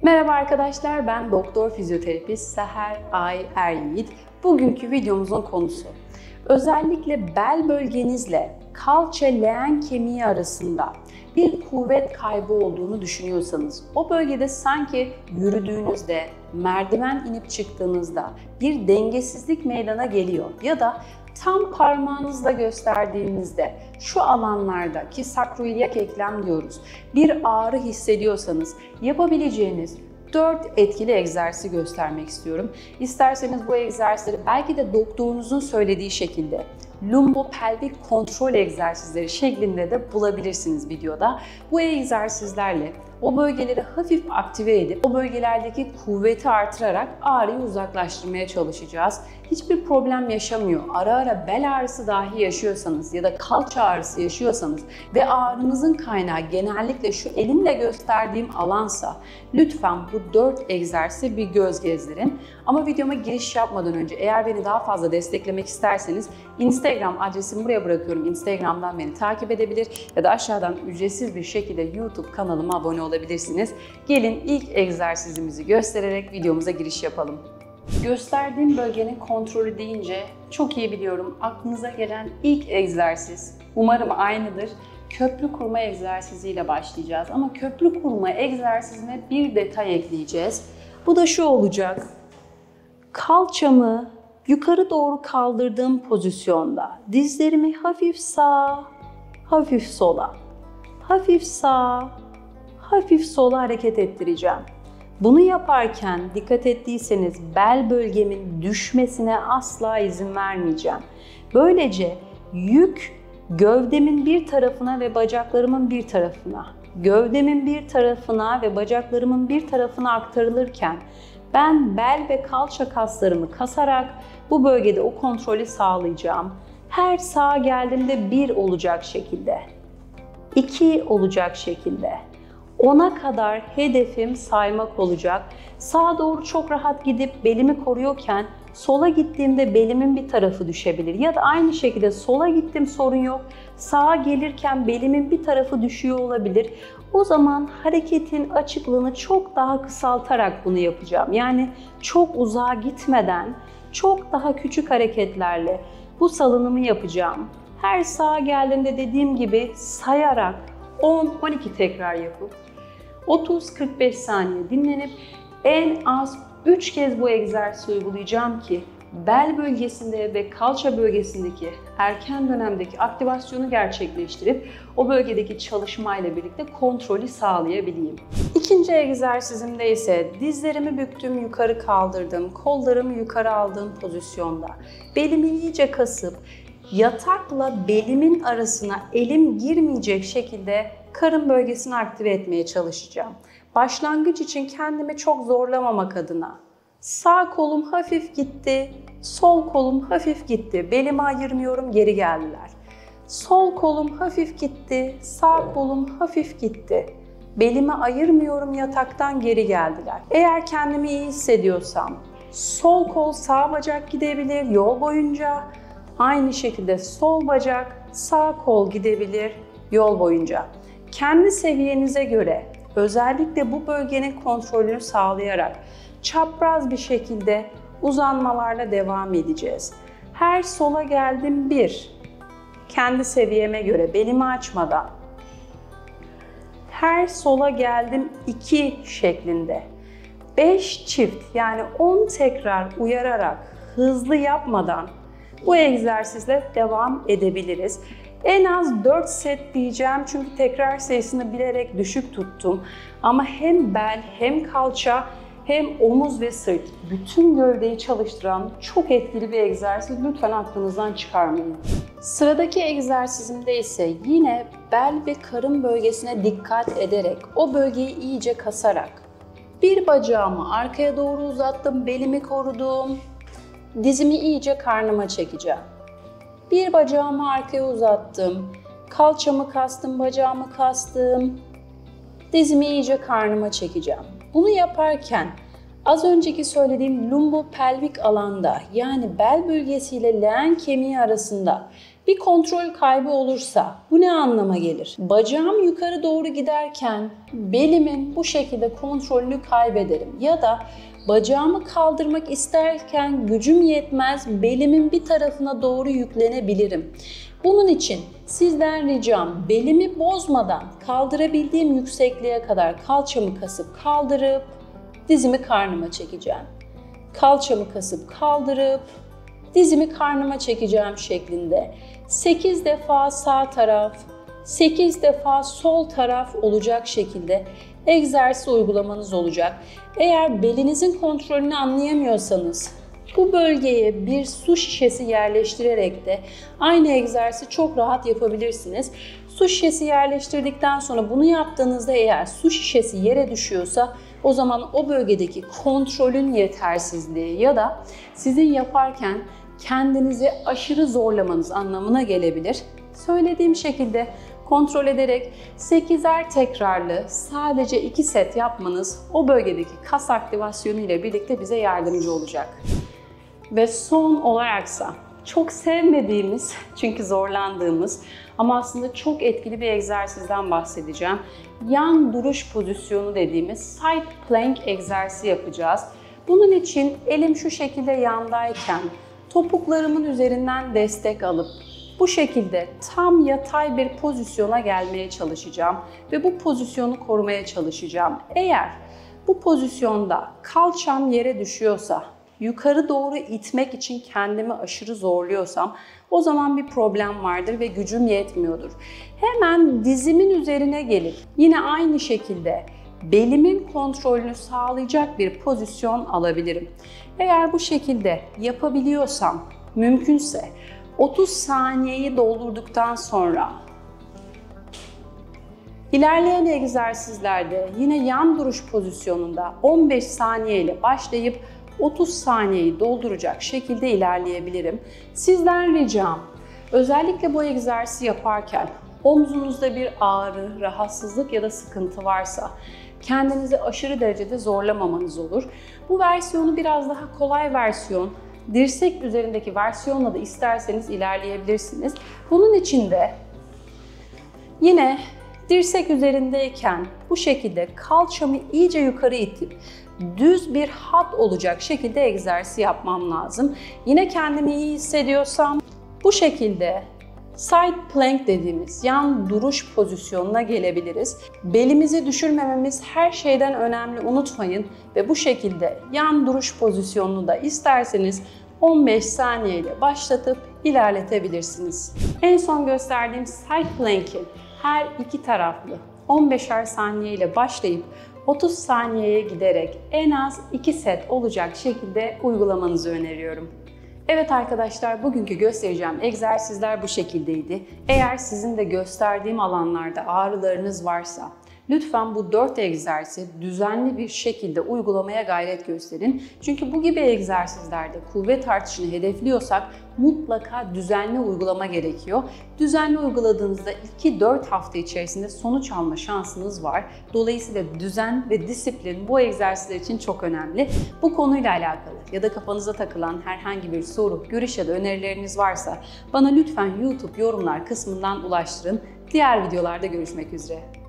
Merhaba arkadaşlar, ben doktor fizyoterapist Seher Ay Eryiğit. Bugünkü videomuzun konusu, özellikle bel bölgenizle kalça leğen kemiği arasında bir kuvvet kaybı olduğunu düşünüyorsanız, o bölgede sanki yürüdüğünüzde, merdiven inip çıktığınızda bir dengesizlik meydana geliyor ya da tam parmağınızla gösterdiğinizde şu alanlarda ki sakroiliyak eklem diyoruz, bir ağrı hissediyorsanız yapabileceğiniz 4 etkili egzersizi göstermek istiyorum. İsterseniz bu egzersizleri belki de doktorunuzun söylediği şekilde lumbopelvik kontrol egzersizleri şeklinde de bulabilirsiniz videoda. Bu egzersizlerle o bölgeleri hafif aktive edip o bölgelerdeki kuvveti artırarak ağrıyı uzaklaştırmaya çalışacağız. Hiçbir problem yaşamıyor. Ara ara bel ağrısı dahi yaşıyorsanız ya da kalça ağrısı yaşıyorsanız ve ağrınızın kaynağı genellikle şu elimle gösterdiğim alansa lütfen bu 4 egzersize bir göz gezdirin. Ama videoma giriş yapmadan önce eğer beni daha fazla desteklemek isterseniz Instagram adresimi buraya bırakıyorum. Instagram'dan beni takip edebilir ya da aşağıdan ücretsiz bir şekilde YouTube kanalıma abone olabilirsiniz. Gelin ilk egzersizimizi göstererek videomuza giriş yapalım. Gösterdiğim bölgenin kontrolü deyince çok iyi biliyorum aklınıza gelen ilk egzersiz, umarım aynıdır, köprü kurma egzersiziyle başlayacağız. Ama köprü kurma egzersizine bir detay ekleyeceğiz. Bu da şu olacak: kalçamı yukarı doğru kaldırdığım pozisyonda dizlerimi hafif sağa, hafif sola, hafif sağa, hafif sola hareket ettireceğim. Bunu yaparken dikkat ettiyseniz bel bölgemin düşmesine asla izin vermeyeceğim. Böylece yük gövdemin bir tarafına ve bacaklarımın bir tarafına, gövdemin bir tarafına ve bacaklarımın bir tarafına aktarılırken ben bel ve kalça kaslarımı kasarak bu bölgede o kontrolü sağlayacağım. Her sağa geldiğimde 1 olacak şekilde, 2 olacak şekilde, 10'a kadar hedefim saymak olacak. Sağa doğru çok rahat gidip belimi koruyorken sola gittiğimde belimin bir tarafı düşebilir. Ya da aynı şekilde sola gittim, sorun yok. Sağa gelirken belimin bir tarafı düşüyor olabilir. O zaman hareketin açıklığını çok daha kısaltarak bunu yapacağım. Yani çok uzağa gitmeden çok daha küçük hareketlerle bu salınımı yapacağım. Her sağa geldiğimde dediğim gibi sayarak 10-12 tekrar yapıp 30-45 saniye dinlenip en az 3 kez bu egzersizi uygulayacağım ki bel bölgesinde ve kalça bölgesindeki erken dönemdeki aktivasyonu gerçekleştirip o bölgedeki çalışmayla birlikte kontrolü sağlayabileyim. İkinci egzersizimde ise dizlerimi büktüm, yukarı kaldırdım, kollarımı yukarı aldığım pozisyonda belimi iyice kasıp yatakla belimin arasına elim girmeyecek şekilde karın bölgesini aktive etmeye çalışacağım. Başlangıç için kendimi çok zorlamamak adına. Sağ kolum hafif gitti, sol kolum hafif gitti. Belimi ayırmıyorum, geri geldiler. Sol kolum hafif gitti, sağ kolum hafif gitti. Belimi ayırmıyorum, yataktan geri geldiler. Eğer kendimi iyi hissediyorsam sol kol sağ bacak gidebilir yol boyunca. Aynı şekilde sol bacak, sağ kol gidebilir yol boyunca. Kendi seviyenize göre özellikle bu bölgenin kontrolünü sağlayarak çapraz bir şekilde uzanmalarla devam edeceğiz. Her sola geldim 1, kendi seviyeme göre belimi açmadan. Her sola geldim 2 şeklinde. 5 çift yani 10 tekrar uyararak hızlı yapmadan bu egzersizle devam edebiliriz. En az 4 set diyeceğim çünkü tekrar sayısını bilerek düşük tuttum. Ama hem bel hem kalça hem omuz ve sırt bütün gövdeyi çalıştıran çok etkili bir egzersiz. Lütfen aklınızdan çıkarmayın. Sıradaki egzersizimde ise yine bel ve karın bölgesine dikkat ederek o bölgeyi iyice kasarak bir bacağımı arkaya doğru uzattım, belimi korudum. Dizimi iyice karnıma çekeceğim. Bir bacağımı arkaya uzattım. Kalçamı kastım, bacağımı kastım. Dizimi iyice karnıma çekeceğim. Bunu yaparken az önceki söylediğim lumbopelvik alanda yani bel bölgesiyle leğen kemiği arasında Bir kontrol kaybı olursa bu ne anlama gelir? Bacağım yukarı doğru giderken belimin bu şekilde kontrolünü kaybederim. Ya da bacağımı kaldırmak isterken gücüm yetmez, belimin bir tarafına doğru yüklenebilirim. Bunun için sizden ricam belimi bozmadan kaldırabildiğim yüksekliğe kadar kalçamı kasıp kaldırıp dizimi karnıma çekeceğim. Kalçamı kasıp kaldırıp dizimi karnıma çekeceğim şeklinde 8 defa sağ taraf, 8 defa sol taraf olacak şekilde egzersiz uygulamanız olacak. Eğer belinizin kontrolünü anlayamıyorsanız bu bölgeye bir su şişesi yerleştirerek de aynı egzersizi çok rahat yapabilirsiniz. Su şişesi yerleştirdikten sonra bunu yaptığınızda eğer su şişesi yere düşüyorsa o zaman o bölgedeki kontrolün yetersizliği ya da sizin yaparken kendinizi aşırı zorlamanız anlamına gelebilir. Söylediğim şekilde kontrol ederek 8'er tekrarlı sadece 2 set yapmanız o bölgedeki kas aktivasyonu ile birlikte bize yardımcı olacak. Ve son olaraksa çok sevmediğimiz çünkü zorlandığımız ama aslında çok etkili bir egzersizden bahsedeceğim. Yan duruş pozisyonu dediğimiz side plank egzersizi yapacağız. Bunun için elim şu şekilde yandayken topuklarımın üzerinden destek alıp bu şekilde tam yatay bir pozisyona gelmeye çalışacağım ve bu pozisyonu korumaya çalışacağım. Eğer bu pozisyonda kalçam yere düşüyorsa, yukarı doğru itmek için kendimi aşırı zorluyorsam o zaman bir problem vardır ve gücüm yetmiyordur. Hemen dizimin üzerine gelip yine aynı şekilde belimin kontrolünü sağlayacak bir pozisyon alabilirim. Eğer bu şekilde yapabiliyorsam, mümkünse 30 saniyeyi doldurduktan sonra ilerleyen egzersizlerde yine yan duruş pozisyonunda 15 saniye ile başlayıp 30 saniyeyi dolduracak şekilde ilerleyebilirim. Sizden ricam özellikle bu egzersizi yaparken omzunuzda bir ağrı, rahatsızlık ya da sıkıntı varsa kendinizi aşırı derecede zorlamamanız olur. Bu versiyonu biraz daha kolay versiyon, dirsek üzerindeki versiyonla da isterseniz ilerleyebilirsiniz. Bunun için de yine dirsek üzerindeyken bu şekilde kalçamı iyice yukarı itip düz bir hat olacak şekilde egzersiz yapmam lazım. Yine kendimi iyi hissediyorsam bu şekilde side plank dediğimiz yan duruş pozisyonuna gelebiliriz. Belimizi düşürmememiz her şeyden önemli, unutmayın. Ve bu şekilde yan duruş pozisyonunu da isterseniz 15 saniye ile başlatıp ilerletebilirsiniz. En son gösterdiğim side plank'i her iki taraflı 15'er saniye ile başlayıp 30 saniyeye giderek en az 2 set olacak şekilde uygulamanızı öneriyorum. Evet arkadaşlar, bugünkü göstereceğim egzersizler bu şekildeydi. Eğer sizin de gösterdiğim alanlarda ağrılarınız varsa lütfen bu 4 egzersizi düzenli bir şekilde uygulamaya gayret gösterin. Çünkü bu gibi egzersizlerde kuvvet artışını hedefliyorsak mutlaka düzenli uygulama gerekiyor. Düzenli uyguladığınızda 2-4 hafta içerisinde sonuç alma şansınız var. Dolayısıyla düzen ve disiplin bu egzersizler için çok önemli. Bu konuyla alakalı ya da kafanıza takılan herhangi bir soru, görüş ya da önerileriniz varsa bana lütfen YouTube yorumlar kısmından ulaştırın. Diğer videolarda görüşmek üzere.